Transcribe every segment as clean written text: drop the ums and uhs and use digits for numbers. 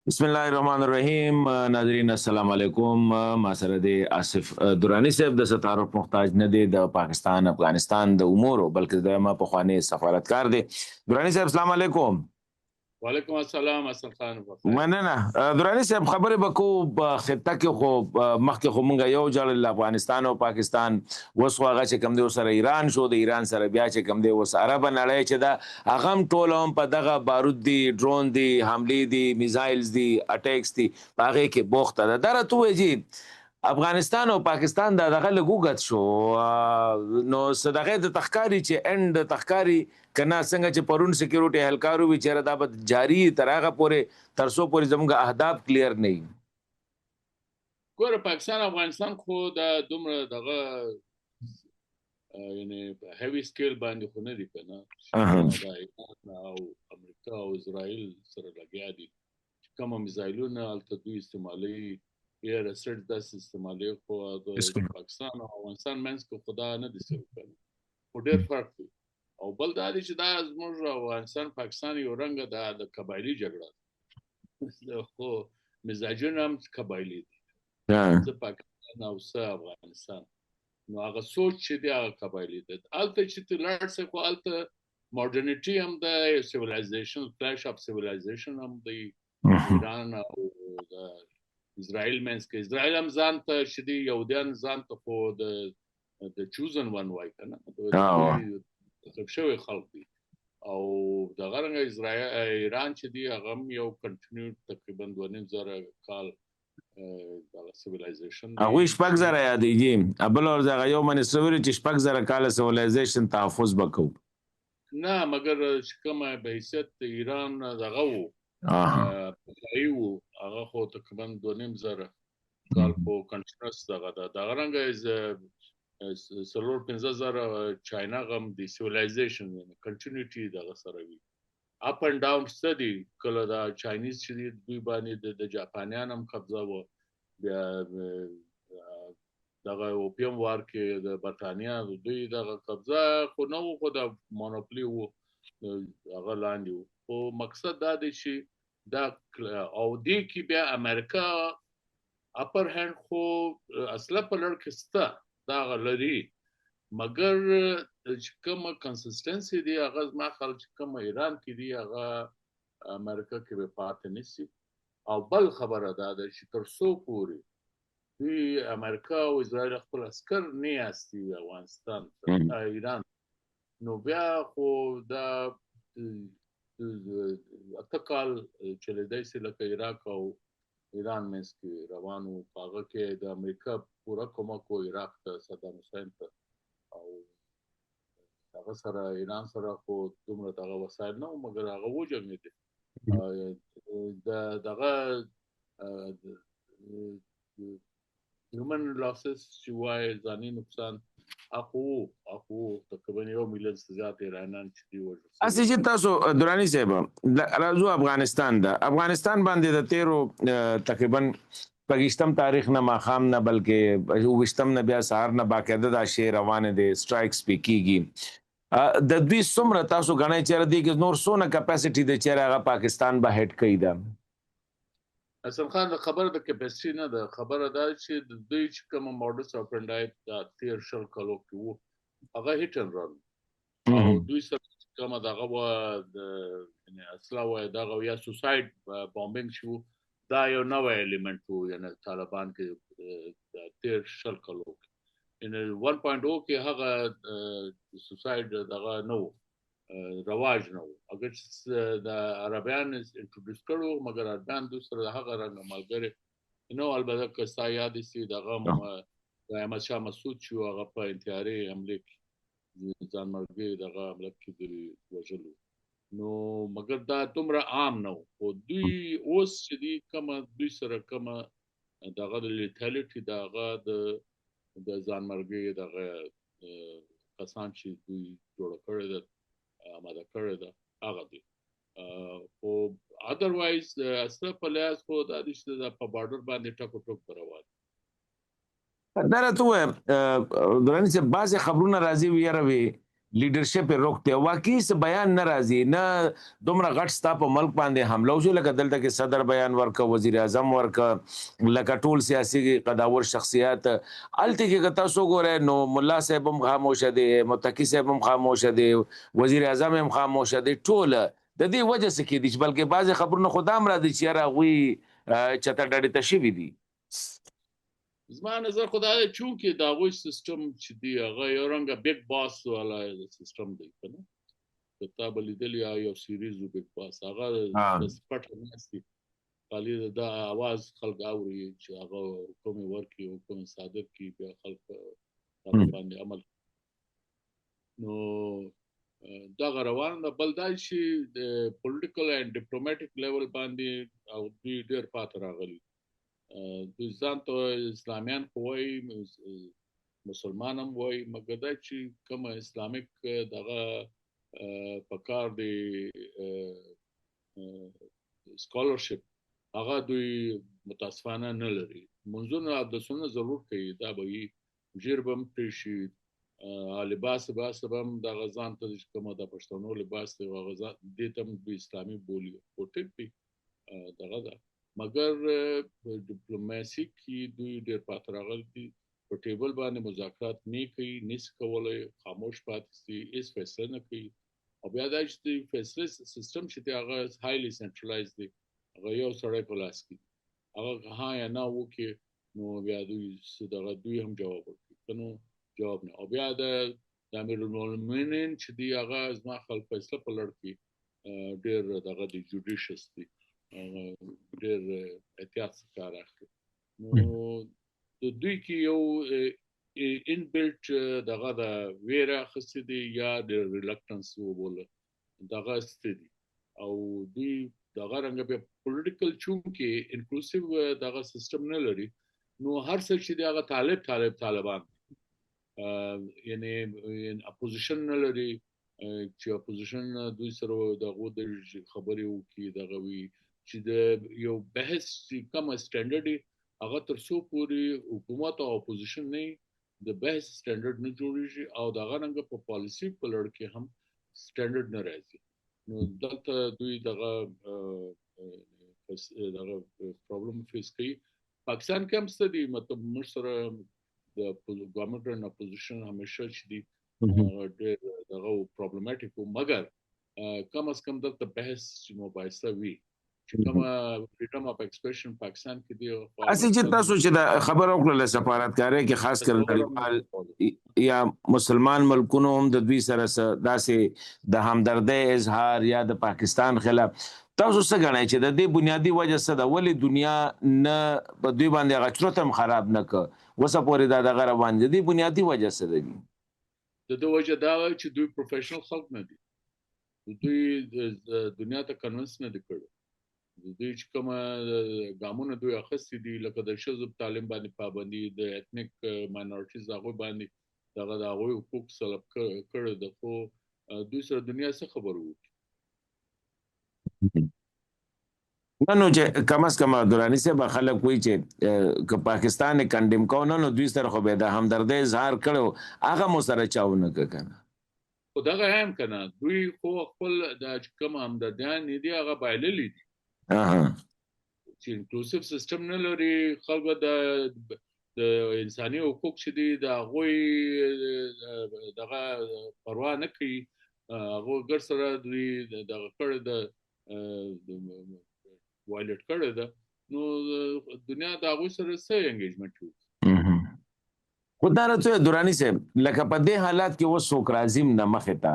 بسم الله الرحمن الرحیم. ناظرین السلام علیکم. ما سره دی آصف درانی صاحب د ستعارف محتاج نه دی، د پاکستان افغانستان د امورو بلکې د ما په خوانی سفارتکار دی. درانی صاحب السلام علیکم. وعلیکم السلام حسن خان بخیر. مننه درانی صاحب. خبره بکو په خطه کې خو مخکې خو مونږ یو جړل افغانستان او پاکستان، وس خو هغه چې کم دی سره ایران شو، د ایران سره بیا چې کم دی وس عرب نړۍ چې دا هغه هم ټول هم په دغه بارود دي، ډرون دي، حملې دي، میزایلز دي، اٹیکس دي، هغه کې بوخته ده. درته وځي افغانستان او پاکستان دا دغه لګوګت شو نو صدقه د تخکاری چې اند تخکاری کنا څنګه چې پرون سکیورټي اهلکارو وی چیرې دا به جاری تر هغه پورې ترسو پورې زموږ اهداف کلیر نه وي. ګوره پاکستان افغانستان خو دا دومره دغه یعنی په هیوی سکیل باندې خو نه دي کنه. دا ایران او امریکا او اسرائیل سره لګیا دي چې کوم میزایلونه الته دوی استعمالي یا رسټ داس استعمالي خو د پاکستان او افغانستان منځ کې خدا نه دي سره کنه. خو ډېر فرق دی. او بل دا دی چې دا زموږ افغانستان پاکستان یو رنګ د قبایلي جګړه خو مزاجونه هم قبایلي دي. زه پاکستان او زه افغانستان، نو هغه سوچ چې دی هغه قبایلي دی. الته چې ته لاړ سې خو الته ماډرنیټي هم د سیویلایزیشن، فلاش اپ سیویلایزیشن هم د ایران او د اسرائیل منځ کې. اسرائیل هم ځان ته چې دی یهودیان ځان ته خو د چوزن ون وای کنه، د شوی خلک دي. او دغه رنګه ایران چې دی هغه هم یو کنټینیو تقریبا 2.5 کال د سیویلایزیشن هغه شپږ زره یادېږي ابل اور دغه یو منې سوي چې شپږ زره کال سیویلایزیشن تحفظ وکړو. نه مګر چې کومه به حیثیت ایران دغه وو هغه خو تقریبا 2.5 کال په کنټینیوس دغه رنګه سلور 15,000 چاینا غم د سیویلایزیشن کنټینیوټي دغه سره وي. اپ اند ډاون ستدي کله دا چاینیز چې دوی باندې د جاپانیان هم قبضه و، بیا دغه اوپیم وار کې د برتانیا دوی دغه قبضه خو نو خو د مونوپولي وو هغه لاندې وو. خو مقصد دا دی چې دا او دی کې بیا امریکا اپر هند خو اصله په لړ کې ستا دا غلري، مګر چې کومه کنسستنسي دی هغه ما خل چې کومه ایران کې دی هغه امریکا کې به پاتې نشي. او بل خبره ده چې تر څو پورې دوی امریکا او اسرائیل خپل عسكر نه یاستي افغانستان ایران، نو بیا خو دا اتکال چلیدای سي لکه عراق او ایران منځ کې روانو. هغه کې د امریکا پورا کومک و عراق ته، صدام حسین ته، او هغه سره ایران سره خو دومره دغه وسایل نه و، مګر هغه وجنګېدل. دغه هیومن لاسز چې وایي ځاني نقصان اخو تقریبا 1 ملیون زیات ایرانیان چې دی وژل. اسی چې تاسو درانی صاحب راځو افغانستان افغانستان باندې د 13 تقریبا پاکستان تاریخ نه ماخام نه بلکې وشتم نه بیا سهار نه باقاعده دا شی روانه دي سټرایکس پکېږي. د دوی څومره تاسو غنئ چې د کې نور سونه کیپاسټي د چیرې هغه پاکستان به هټ کوي. دا حسن خان خبره د کیپاسټي نه ده، خبره ده چې د دوی چې کوم ماډلز اپرنډای د 13 کالو کې وو هغه هیټ ان رن او دوی سره کوم دغه و د یعنی اصلا و دغه یا سوساید بامبینګ شو، دا یو نوې الیمنٹ وو. یعنی طالبان کې د 13 کالو ان 1.0 کې هغه سوساید دغه نو رواج نه وو. اگر چې د عربیان انټروډوس کړو، مګر عربیان دوی سره هغه رنګ ملګری نو. البته که ستا یاد سي دغه احمد شاه مسعود چې هغه په انتحاري حمله کې ځان مرګي دغه حمله کې دی وژلو، نو مګر دا دومره عام نه وو. خو دوی اوس چې دی کومه دوی سره کومه دغه لیټالیټي دغه د ځان مرګي دغه کسان چې دوی جوړ کړی ده آماده کړی ده هغه دی. خو ادروایز اصلا په لحاظ خو دا دی چې په بارډر باندې ټکو ټوک روان. دا راته درانی چې بعضې خبرونه راځي ویروي لیډرشپ روکته واقعي څه بیان نه راځي نه دومره غټ ستا په ملک باندې حمله وشو لکه دلته کې صدر بیان ورکه وزیر اعظم ورکه لکه ټول سیاسي قداور شخصیات الته کې تاسو ګورئ نو ملا صاحب هم خاموشه دي متقی صاحب هم خاموشه دي وزیر اعظم هم خاموشه دي ټول د دې وجه څه کې دي بلکې بعض خبرونه خدام را دي چې راغوي چته ډډې تشوي دي زما نظر خدای چون کې دا غوي سیستم چې دی هغه یو رنګه بیگ باس والا سیستم دی کنه کتاب لیدلی یو سیریز بیگ باس هغه د سپټ نستی خالي دا आवाज خلک اوري چې هغه حکم ورکي حکم صادر کی بیا خلک باندې عمل نو دا روان د بلدای شي د پولیټیکل اند ډیپلوماټیک لیول باندې او دوی ډیر پات راغلي دوی ځان ته اسلامیان خوای مسلمان هم وای مګر دا چې کوم اسلامیک دغه پکار دی سکالرشپ هغه دوی متاسفانه نه لري منځونه د سنت ضرور کوي دا به جربم پېشي لباس هم د غزان ته کوم د پښتنو لباس دی غزا د تم د اسلامي بولی او ټپي دغه دا مګر ډیپلوماسي کې دوی ډېر پاتراغل دي په ټیبل باندې مذاکرات نه کوي نس کولای خاموش پاتې سي اس فیصله نه کوي او بیا دا چې فیصله سیستم چې هغه هایلی سنټرلایز دی هغه یو سړی په لاس کې هغه ها یا نه وکي نو بیا دوی هم جواب ورکړي نو جواب نه او بیا د امیر المؤمنین چې دی هغه ازما خلک فیصله په لړ کې ډېر دغه د جوډیشس دی ډېر احتیاط کار اخلي نو د دوی کې یو ان بلټ دغه د ویره خسته دی یا د ریلکټنس وبول دغه ستدي او دوی دغه رنګ په پولیټیکل چون کې انکلوسیو دغه سیستم نه لري نو هر څه چې دغه طالبان یعنی اپوزیشن نه لري چې اپوزیشن دوی سره دغه د خبرې وکي دغه وی چې د یو بحث کوم سټانډرډ هغه تر څو پورې حکومت او اپوزیشن نه د بحث سټانډرډ نه جوړیږي او دغه رنګ په پالیسی په لړ کې هم سټانډرډ نه راځي نو دلته دوی دغه پرابلم فیس کوي پاکستان کې هم ستدي مطلب مشره د ګورنمنت ان اپوزیشن همیشه چې دی ډېر دغه پرابلماتیک مګر کم از کم دلته بحث چې مباحثه وي چې کوم فریډم اف ایکسپریشن پاکستان کې دی اسی چې تاسو چې دا خبر وکړه سفارتکارۍ کې خاص کر نړیوال یا مسلمان ملکونو هم د دوی سره داسې د همدردۍ اظهار یا د پاکستان خلاف تاسو څه غواړئ چې د دې بنیادی وجه څه ده ولې دنیا نه په دوی باندې غچرت هم خراب نه ک وسه پورې دا دغه روان دي بنیادی وجه څه ده د وجه دا چې دوی پروفیشنل خلک نه دي دوی دنیا ته کنوینس نه دي کړو دوی چې کومه ګامونه دوی اخستي دي لکه د ښځو تعلیم باندې پابندي د ایتنیک ماینورټیز هغه باندې دغه د هغوی حقوق سلب کړي د خو دوی سره دنیا څه خبرو نو چې کم از کم درانی سے به خلک وایي چې که پاکستان کندم کو نو دوی سره خو به د همدردۍ اظهار کړو هغه مو سره چاونه کنه خو دغه هم کنه دوی خو خپل د کوم همدردیان دي هغه بایللی دي چې انکلوسیو سیستم نه لري خلک د انساني حقوق چې دي د هغوی دغه پروا نه کوي هغه ګر سره دوی دغه کړی د وایلټ کړی ده نو دنیا د هغوی سره څه انګیجمنټ وي خو دا راته درانی صاحب لکه په دې حالات کې وسوک راځم نه مخه تا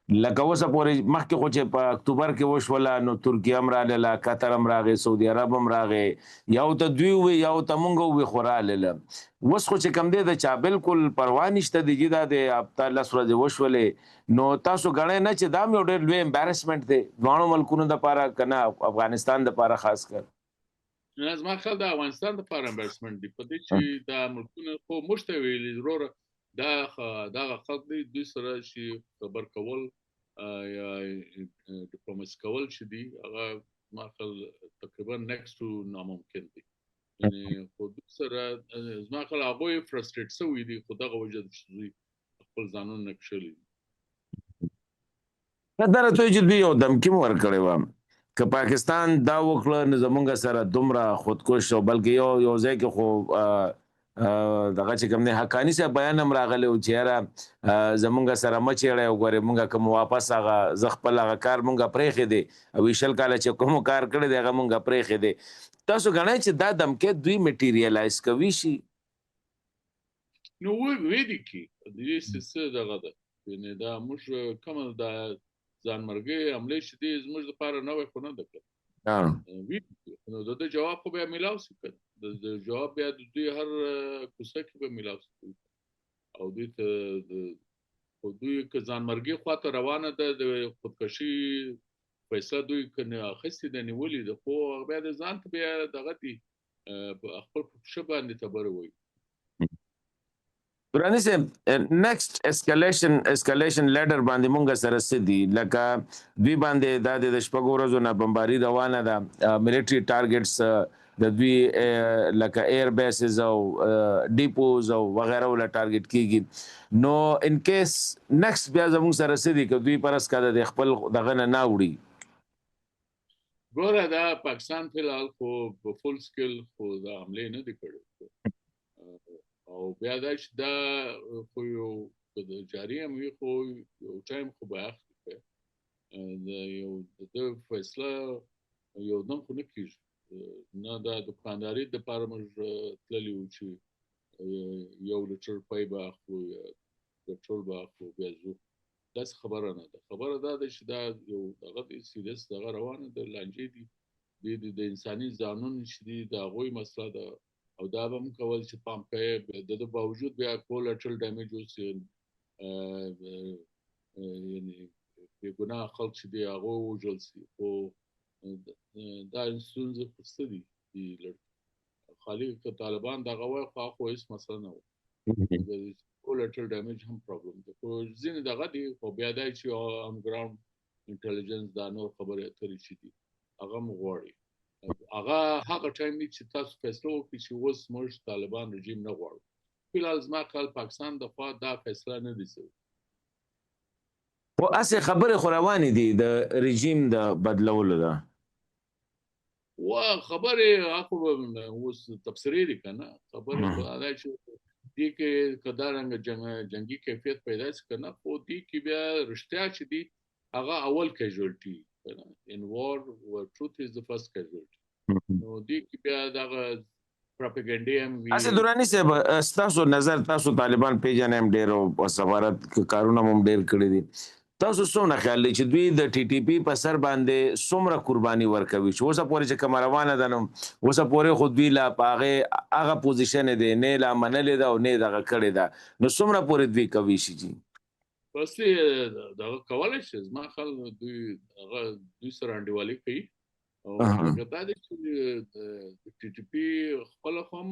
لکه وسه پورې مخکې خو چې په اکتوبر کې وشوله نو ترکیه هم راغله قطر هم راغی سعودي عرب هم راغی یو ته دوی وي یو ته مونږ وي خو راغله وس خو چې کم دی د چا بالکل پروا نشته دی دا د هفته لس ورځې وشولې نو تاسو غړې نه چې دا مې ډېر لوی امبارسمنت دی دوه ملکونو د لپاره کنه افغانستان د لپاره خاص کر لازم خل د افغانستان د لپاره امبارسمنت دی په دې چې دا ملکونه خو مشته ویلي ضرور دا خلک دوی سره شي خبر کول یا ډیپلوماسي کول چې دی هغه ماخل تقریبا نیکست ټو ناممکن دی یعنی خو سره زما خل هغه فرستریټ سوی دی خو دغه وجه چې خپل ځانونه نکشلي دا راته چې دوی یو دمکي مو ورکړې وه که پاکستان دا وکړه نو زمونږ سره دومره خودکش او بلکې یو ځای کې خو دغه چې کوم دی حقاني صاحب بیان هم راغلی و چې یاره زمونږ سره مه چېړئ وګورئ مونږ که مو واپس هغه زه خپل هغه کار مونږ پرېښی دی او 20 کاله چې کوم کار کړی دی هغه مونږ پرېښی دی تاسو ګڼئ چې دا دمکی دوی میټیریالایز کوي شي نو ویلي کې د دې څه دغه ده یعنې دا موږ کومه دا ځانمرګۍ حملې چې دي زموږ دپاره نوی خو نه ده کړه نو د ده جواب خو بیا میلاو شي که د جواب بیا د دوی هر کوڅه کې به میلاو شي او دوی ته خو دوی که ځانمرګۍ خواته روانه ده د خودکشي فیصله دوی که اخیستې ده نیولې ده خو بیا د ځان ته بیا دغه دي خپل په پښه باندې تبره وایي دراني صاحب نیکسټ اسکلیشن لیډر باندې مونږ سره څه دي لکه دوی باندې دا د شپږو ورځو نه بمباري روانه ده ملیټري ټارګټس د دوی لکه ایر بیسز او ډیپوز او وغیره ولا ټارګټ کیږي نو ان کیس نیکسټ بیا زموږ سره څه دي که دوی پرس کا د خپل دغه نه وړي ګوره دا پاکستان فی الحال خو په فول سکیل خو دا حملې نه دي کړې او بیا دا چې دا خو یو جاري هم وي خو یو ټایم خو به اخلي د یو د فیصله یو دم خو نه کېږي نه دا دکانداري دپاره موږ تللي وو چې یو لیټر پی به اخلو یا پټرول به اخلو بیا ځو داسې خبره نه ده خبره دا ده چې دا یو دغه دی سیریس دغه روانه ده لانجې دي د انساني ځانونو چې دي د هغوی مسله ده او دا به هم کول چې پام کوي د ده باوجود بیا کولټرل ډیمیج اوسي یعنې بېګناه خلک چې دي هغه ووژل شي خو دا ستونزې خو څه دي خالي که طالبان دغه وایي خو هغه خو هېڅ مسله نه وه کولټرل ډیمیج هم پرابلم دی خو ځینې دغه دي خو بیا دا چې آن ګراوند انټلیجنس دا نور خبرې اترې چې دي هغه هم غواړي هغه ټایم دی چې تاسو فیصله وکړئ چې اوس موږ طالبان رژیم نه غواړو فی الحال زما خیال پاکستان د خوا دا فیصله نه دي شوې خو هسې خبرې خو روانې دي د رژیم د بدلولو ده خبرې هغه اوس تبصرې دي که نه خبرې خو دا چې دې کې که دا رنګه جنګي کیفیت پیدا شي که نه خو دې کې بیا رښتیا چې دي هغه اول کیژوالټي in war where truth is the first casualty نو دې کې بیا دغه پروپاګاندا هم وي اسه دراني صاحب تاسو نظر تاسو طالبان پیژنې هم ډېر او سفارت کارونه هم ډېر کړی دي تاسو څونه خیال دی چې دوی د ټي ټي پی په سر باندې څومره قرباني ورکوي چې اوسه پورې چې کومه روانه ده نو اوسه پورې خو دوی لا په هغه پوزیشن دی نه لا منلې ده او نه دغه کړې ده نو څومره پورې دوی کوي شي جي بس دغه کولی شي زما خیال دوی سره انډیوالي کوي او هغه دا دی چې د ټي ټي پی خپله خو هم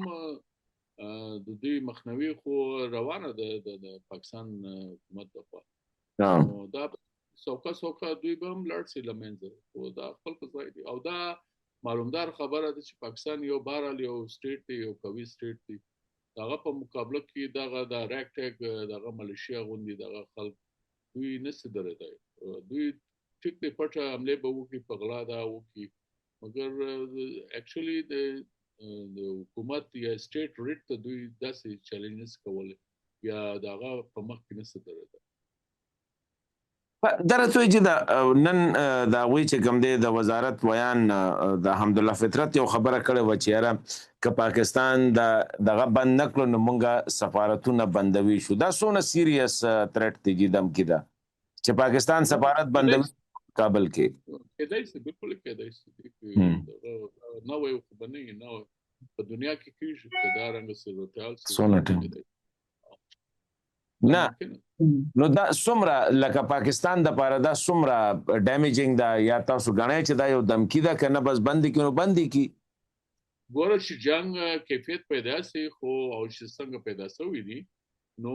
د دوی مخنیوي خو روانه ده د پاکستان حکومت لخوا نو دا څوکه دوی به هم لاړ شي له منځه خو دا خپل په ځای دي او دا معلومدار خبره ده چې پاکستان یو بهرحال یو سټیټ دی یو قوي سټیټ دی دغه په مقابله کې دغه د ریکټیګ دغه ملیشیا غوندي دغه خلک دوی نشي درېدای دوی ټیک دی پټه حملې به وکړي په غلا دا وکړي مګر اکچولی د حکومت یا سټیټ ریټ ته دوی داسې چیلنجز کولی یا دغه په مخ کې نشي درېدای درته چې نن د هغوی چې کوم دی د وزارت ویان د حمدالله فطرت یو خبره کړې وه چې یاره که پاکستان دغه بند نه کړو نو مونږ سفارتونه بندوي شو دا څونه سیریس تھریټ دی چې دمکي ده چې پاکستان سفارت بندوي کابل کې کېدای شي بالکل کېدای شي نوی خو به نه په دنیا کې کېږي که دا رنګه صورتحال څونه نه نو دا څومره لکه پاکستان دپاره دا څومره ډیمیجینګ ده یا تاسو ګڼئ چې دا یو دمکي ده که نه بس بندي کړي نو بندي کړي ګوره چې جنګ کیفیت پیدا شي خو او چې څنګه پیدا شوي دي نو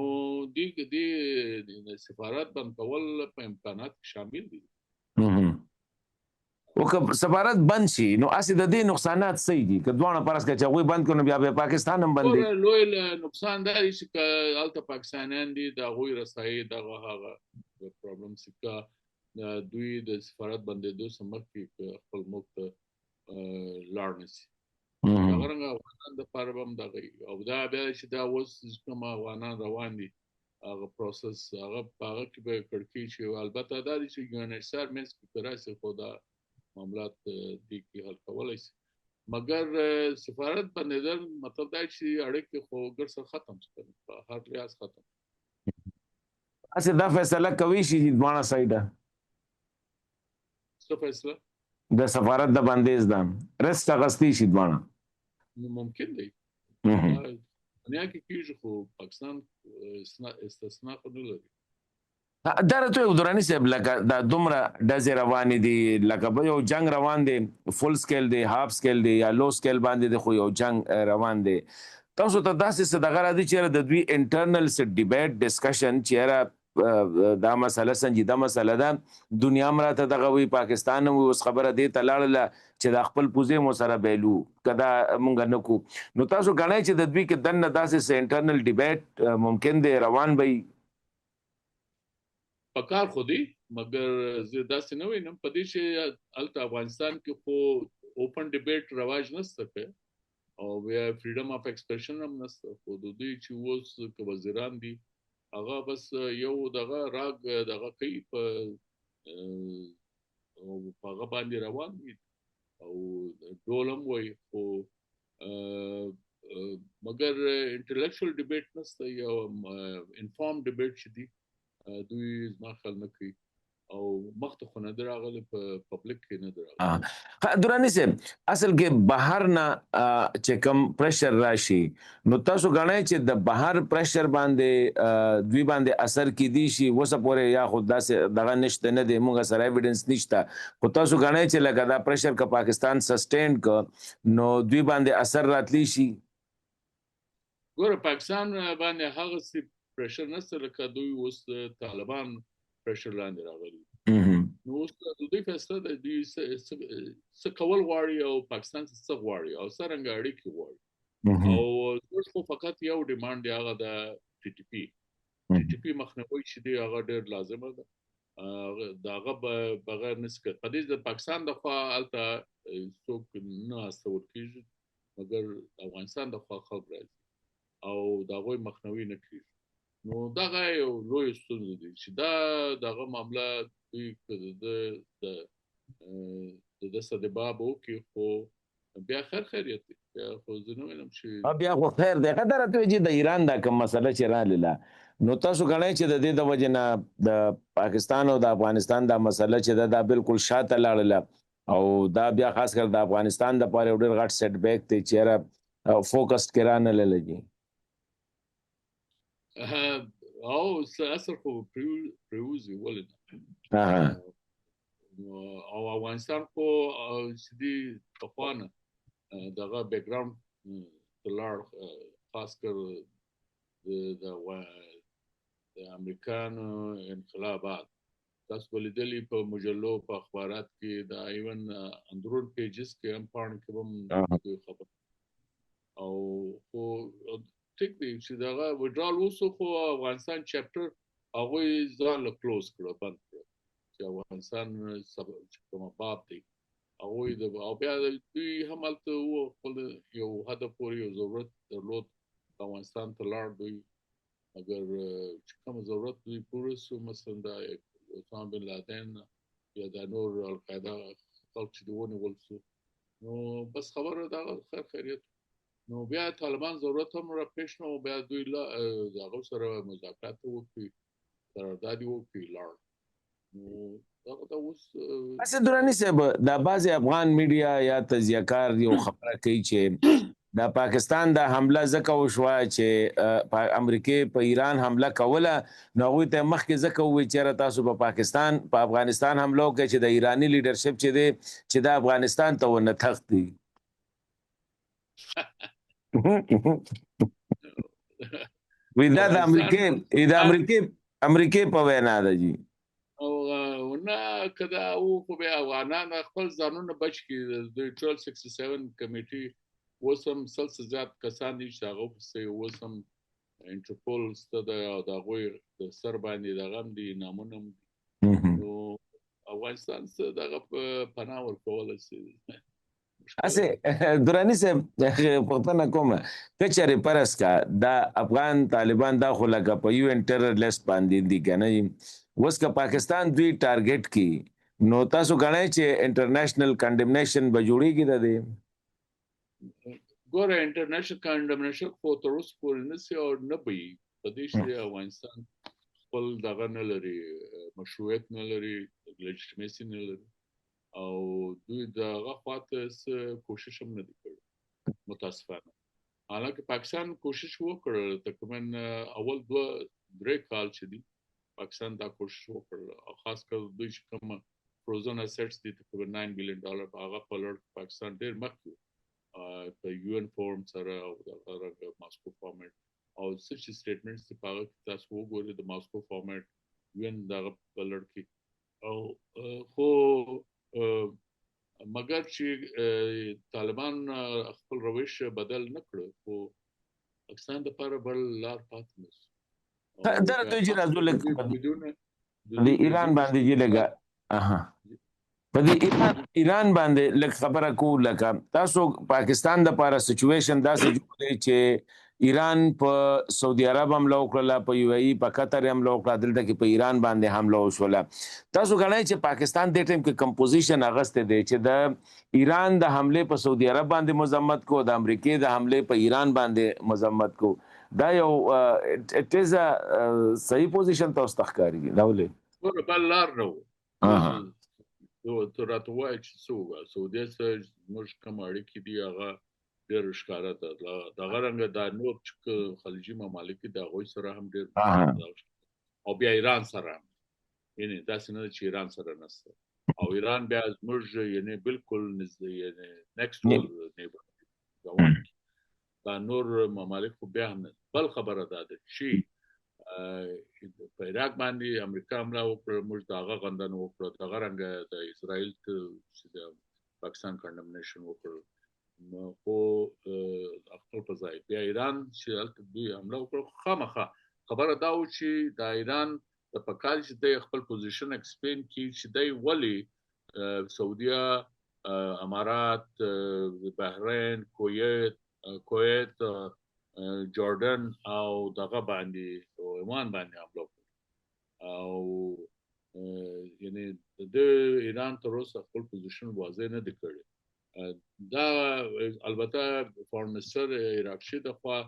دې سفارت بند کول په امکانات کې شامل دي او که سفارت بند شي نو هسې د دې نقصانات څه دي که دواړه فرض کړه چې هغوی بند کړو نو بیا به پاکستان هم بند دی لوی نقصان دا دی چې که هلته پاکستانیان دي د هغوی رسایي دغه هغه پرابلم چې که دوی د سفارت بندېدو څخه مخکې خپل ملک ته لاړ نشي. دغه رنګه افغانان دپاره به هم دغه او دا بیا چې دا اوس کوم افغانان روان دي هغه پروسس هغه په هغه کې به کړکۍ چې البته دا دي چې یونیسار منځ کې راسي خو دا معاملات دي کې حل کولی شي مګر سفارت بندېدل مطلب دا چې اړیکې خو ګډ سره ختم شول په هر لحاظ ختم. اسې دا فیصله کوي شي دواړه سایډه څه فیصله د سفارت د بندیز ده رست اخیستی شي دواړه ممکن دی دنیا کې کېږي خو پاکستان استثنا خو نه لري. دا راته دراني صاحب لکه دا دومره ډزې روانې دي لکه یو جنگ روان دی فل سکیل دی هاف سکیل دی یا لو سکیل باندې دی خو یو جنگ روان دی تاسو ته داسې څه دغه راځي چې د دوی انټرنل څه ډیبیټ ډسکشن چې دا مسله سنجیده مسله ده دنیا هم راته دغه وي پاکستان هم اوس خبره دې ته لاړله چې دا خپل پوزې مو سره بیلو که دا مونږ نه کړو نو تاسو ګڼئ چې د دوی کې دننه داسې څه انټرنل ډیبیټ ممکن دی روان به وي په کار خو دی مګر زه داسې نه وینم په دې چې هلته افغانستان کې خو اوپن ډیبیټ رواج نشته که او بیا فریډم اف ایکسپریشن هم نشته خو د دوی چې اوس که وزیران دي هغه بس یو دغه راګ دغه کوي په هغه باندې روان وي او ډول هم وایي خو مګر انټلیکچوال ډیبیټ نشته یو انفارم ډیبیټ چې دي دوی زما خیال نه کوي او مخته خو نه دی راغلی په پبلک کې نه دی راغلی. دراني صاحب اصل کې بهر نه چې کوم پریشر راشي نو تاسو ګڼئ چې د بهر پریشر باندې دوی باندې اثر کیدی شي اوسه پورې یا خو داسې دغه نشته نه دی موږ سره ایویډنس نشته خو تاسو ګڼئ چې لکه دا پریشر که پاکستان سسټینډ که نو دوی باندې اثر راتلی شي. ګوره پاکستان باندې هغسې پریشر نشته لکه دوی اوس طالبان پریشر لاندې راغلي نو اوس د دوی فیصله ده دوی څه کول غواړي او پاکستان څه غواړي او څرنګه اړیکې غواړي او اوس خو فقط یو ډیمانډ دی هغه د ټي ټي پي مخنیوی چې دی هغه ډېر لازمه ده د هغه بغیر نشي کولی په دې د پاکستان د خوا هلته څوک نه استول کېږي مګر افغانستان د خوا خلک راځي او د هغوی مخنیوي نه کېږي نو دغه یو لوی ستونزه دی چې دا دغه معامله دوی که د ده څه دباب وکړي خو بیا خیریت دی بیا خو زه نه وینم چې بیا خو خیر دی ښه دا راته وایي چې د ایران دا کوم مسله چې راغله نو تاسو ګڼئ چې د دې د وجې نه د پاکستان او د افغانستان دا مسله چې ده دا بالکل شاته لاړله او دا بیا خاص کر د افغانستان دپاره یو ډېر غټ سیټ بیک دی چې یاره فوکس کې رانللی دي او اصل خو پریوزي ولې نه او افغانستان خو چې دي پخوا نه دغه بیک ګراوند ته لاړ خاص کر د امریکانو انقلابات تاسو به لیدلي په مجلو په اخبارات کې د ایون اندرون پیجز کې هم پاڼې کې هم خبر او خو ټیک دی چې دغه وډرال اوسو خو افغانستان چپټر هغوی ځان له کلوز کړه بند کړه چې افغانستان کومه باب دی هغوی او بیا دوی هم هلته و خپل یو حده پورې یو ضرورت درلود افغانستان ته لاړ دوی مګر چې کوم ضرورت دوی پوره سو مثلا د اسامه بن لادن یا د نور القاعده خلک چې ونیول سو نو بس خبره دغه خیریت نو بیا طالبان ضرورت هم را پیش نو بیا دوی د هغو سره مذاکرات وکړي قرارداد وکړي لاړ نو دغه ته اوس اسې دراني صاحب دا بعضې افغان میډیا یا تجزیهکار یو خبره کوي چې دا پاکستان دا حمله ځکه وشوه چې امریکې په ایران حمله کوله نو هغوی ته مخکې ځکه ووایي چېرې تاسو په افغانستان حمله وکړئ چې د ایراني لیډرشپ چې دی چې دا افغانستان ته ونه تښتي وی دا د امریکې په وینا ده جی او نه که دا و خو بیا افغانان خپل ځانونه بچ کړي د 1267 کمیټې اوس هم سل څه زیات کسان دي چې هغه پسې اوس هم انټرپول سته ده او د هغوی د سر باندې دغه هم دي نامونه هم دي نو افغانستان څه دغه پناه ورکول سي اسه درانی صاحب پښتنه کومه کچره پرس کا دا افغان طالبان دا خو لکه په یو ان ټرر لیست باندې دي کنه وس کا پاکستان دوی ټارګټ کی نو تاسو غنئ چې انټرنیشنل کنډمنیشن به جوړیږي د دې ګوره انټرنیشنل کنډمنیشن خو تر اوسه پورې نسی او نه وي په دې چې افغانستان خپل دغه نه لري مشروعیت نه لري لیجټیمیسي نه لري او دوی دغه خواته کوشش هم نه دي کړی متاسفانه حالانکه پاکستان کوشش وکړ تقریبا اول 2-3 کال چې دي پاکستان دا کوشش وکړ او خاص کر دوی چې کوم فروزن اسټس دي تقریبا $9 billion هغه په لړ پاکستان ډیر مخکې په یو ان فورم سره او د ماسکو فارمټ او سچ سټیټمنټس چې په هغه تاسو وګورئ د ماسکو فارمټ یو ان دغه په لړ کې او خو مګر چې طالبان خپل روش بدل نه کړ خو پاکستان د لپاره بل لار پاتې نشو دا دوی چې راځو لکه د ایران باندې چې لګا په دې ایران باندې لکه خبره کو لکه تاسو پاکستان د لپاره سچويشن دا څه جوړ دی چې ایران په سعودي عرب حمله وکړه په یو ای په قطر حمله وکړه دلته کې په ایران باندې حمله وشوله تاسو غواړئ چې پاکستان د ټیم کې کمپوزیشن اغسته دی چې د ایران د حمله په سعودي عرب باندې مذمت کو د امریکای د حمله په ایران باندې مذمت کو دا یو اټ از صحیح پوزیشن تاسو تخکاریږي دا ولې بل لار نو تر راته وایي چې سعودي سره موږ کوم اړیکې دي هغه ډېر ښکاره ده دغه رنګه د نور چې خلیجي ممالک د هغوی سره هم ډېر او بیا ایران سره هم یعنی داسې نه چې ایران سره نشته او ایران بیا زموږ یعنی بالکل یعنی نیکسټ ډور نیبر دا نور ممالک خو بیا هم نه بل خبره ده چې په عراق باندې امریکا حمله وکړه موږ د هغه غندنه وکړه دغه رنګه د اسرائیل چې د پاکستان کنډمنیشن وکړه خو خپل په ځای بیا ایران چې هلته دوی حمله وکړه خامخا خبره دا و چې د ایران د پکار چې د خپل پوزیشن ایکسپلین کړي چې دی ولې سعودیه امارات بحرین کویت جوردن او دغه باندې او ایمان باندې حمله وکړه او یعنی د ایران تر اوسه خپل پوزیشن واضح نه دی کړی دا البته فورن منسټر عراقي د خوا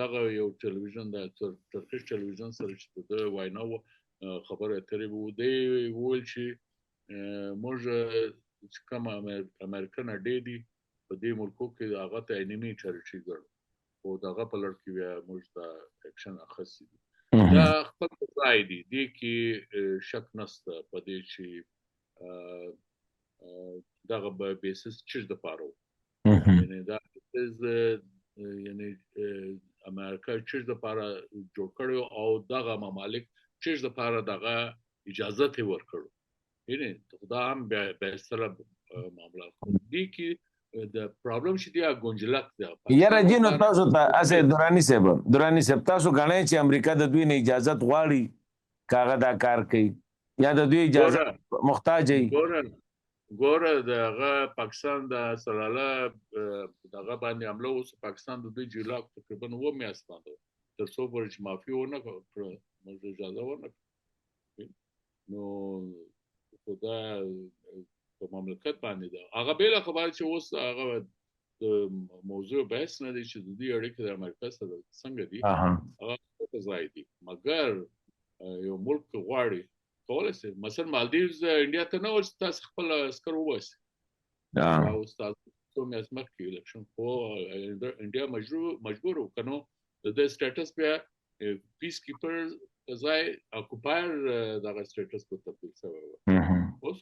دغه یو ټلویزیون د ترکیش ټلویزیون سره چې د واینا خبره اترې وو دی ویل چې موږ کوم امریکن اډې دي په دې ملکو کې هغه ته انیمي ټریټري ګڼو او دغه په لړ کې بیا موږ د اکشن اخیستي دي دا خپل ځای دی دې کې شک نشته په دې چې دغه بیسس چې د پاره یعنی دا یعنی امریکا چې د پاره جوړ کړو او دغه ممالک چې د پاره دغه اجازه ته ورکړو یعنی دا هم به سره معاملات دي کې د پرابلم چې دی غونجلک دی یاره جنو تاسو ته اسه دورانی صاحب تاسو غنئ چې امریکا د دوی نه اجازه غواړي کاغه دا کار کوي یا د دوی اجازه محتاج وي ګوره دغه پاکستان د سلاله دغه باندې حمله اوس پاکستان د دوی جلاک تقریبا 9 میاشتې باندې تر څو پورې چې معافي ونه کړ موږ اجازه ورنکړه نو خدا په مملکت باندې دا هغه بل خبر چې اوس هغه موضوع بحث نه دی چې د دې اړیکې د امریکا سره څنګه دي هغه په ځای دي مګر یو ملک غواړي کولای شي مثلا مالدیوز انډیا ته نه ورځي تاسو خپل عسكر وباسي او تاسو کوم اسمه کې الیکشن خو انډیا مجبور وکړو د سټیټس په پیس کیپر ځای اکوپایر دغه سټیټس په تبدیل شوی اوس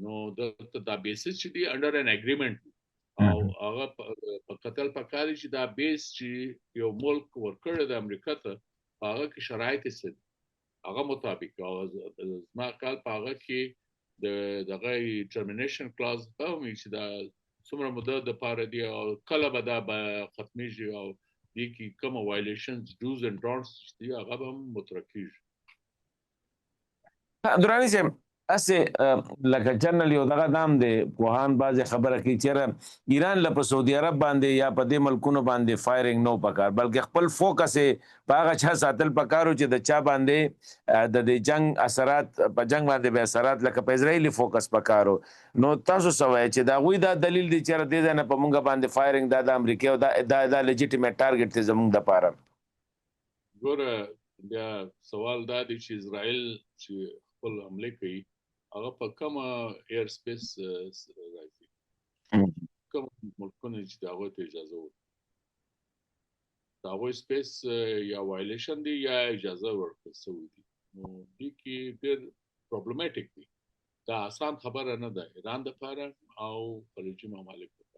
نو دا بیسس چې دی انډر ان اګریمنت او هغه په قتل پکاري چې دا بیس چې یو ملک ورکړی د امریکا ته هغه کې شرایط څه هغه مطابق ما کال پاغه کې د دغه ټرمینیشن کلاز هم چې دا څومره مده د پاره دی او کله به دا ختميږي او دې کې کوم وایلیشنز دوز اند ډونټس دی هغه هم مترکیږي درانی صاحب اسې لکه جنرال یو دغه دام دی پوهان بعضې خبره کوي چېرې ایران له په سعودي عرب باندې یا په دې ملکونو باندې فایرنګ نو پکار بلکې خپل فوکس یې په هغه چا ساتل پکارو چې د چا باندې د دې جنگ اثرات په جنگ باندې به اثرات لکه په اسرائیلي فوکس پکارو نو تاسو څه وایئ چې د هغوی دا دلیل دی چېرې دې ځای نه په مونږ باندې فایرنګ دا د امریکا او دا لیجیټیمیټ ټارګېټ دی زموږ دپاره ګوره بیا سوال دا دی چې اسرائیل چې خپل حملې کوي هغه په کومه ایر سپیس راځي کوم ملکونه چې د هغوی ته اجازه ورکړي د هغوی سپیس یا وایلیشن دی یا اجازه ورکړل سوي دي نو دې کې ډېر پرابلمټیک دی دا آسان خبره نه ده ایران دپاره او خلیجي ممالک دپاره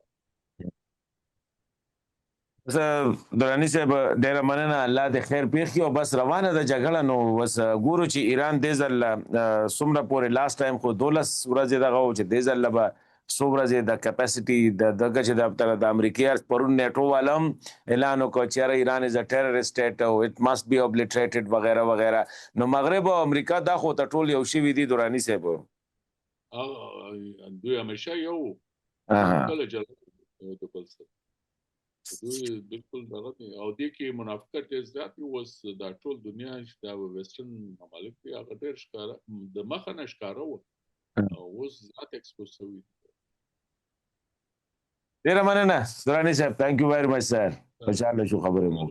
دراني صاحب ډیره مننه الله دې خیر پېښ کړي او بس روانه ده جګړه نو بس ګورو چې ایران دې ځل څومره پورې لاست ټایم خو 12 ورځې دغه و چې دې ځل به څو ورځې د کیپاسټي دغه چې د امریکا پرون نیټو والا هم اعلان وکړ چې یاره ایران از ا ټیرریسټ سټیټ او اټ ماست بی اوبلیټریټډ وغیره وغیره نو مغرب او امریکا دا خو ته ټول یو شوي دي دراني صاحب دوی همیشه یو کله جګړه د بل سره دوی بالکل دغه دي او دې کې منافقت ډېر زیات وي اوس دا ټول دنیا چې دا ویسټرن ممالک دي هغه ډېر ښکاره د مخه نه ښکاره وه او اوس زیات ایکسپوز شوي ډېره مننه دراني صاحب ثانک یو ویری مچ سر خوشحاله شو خبرې مو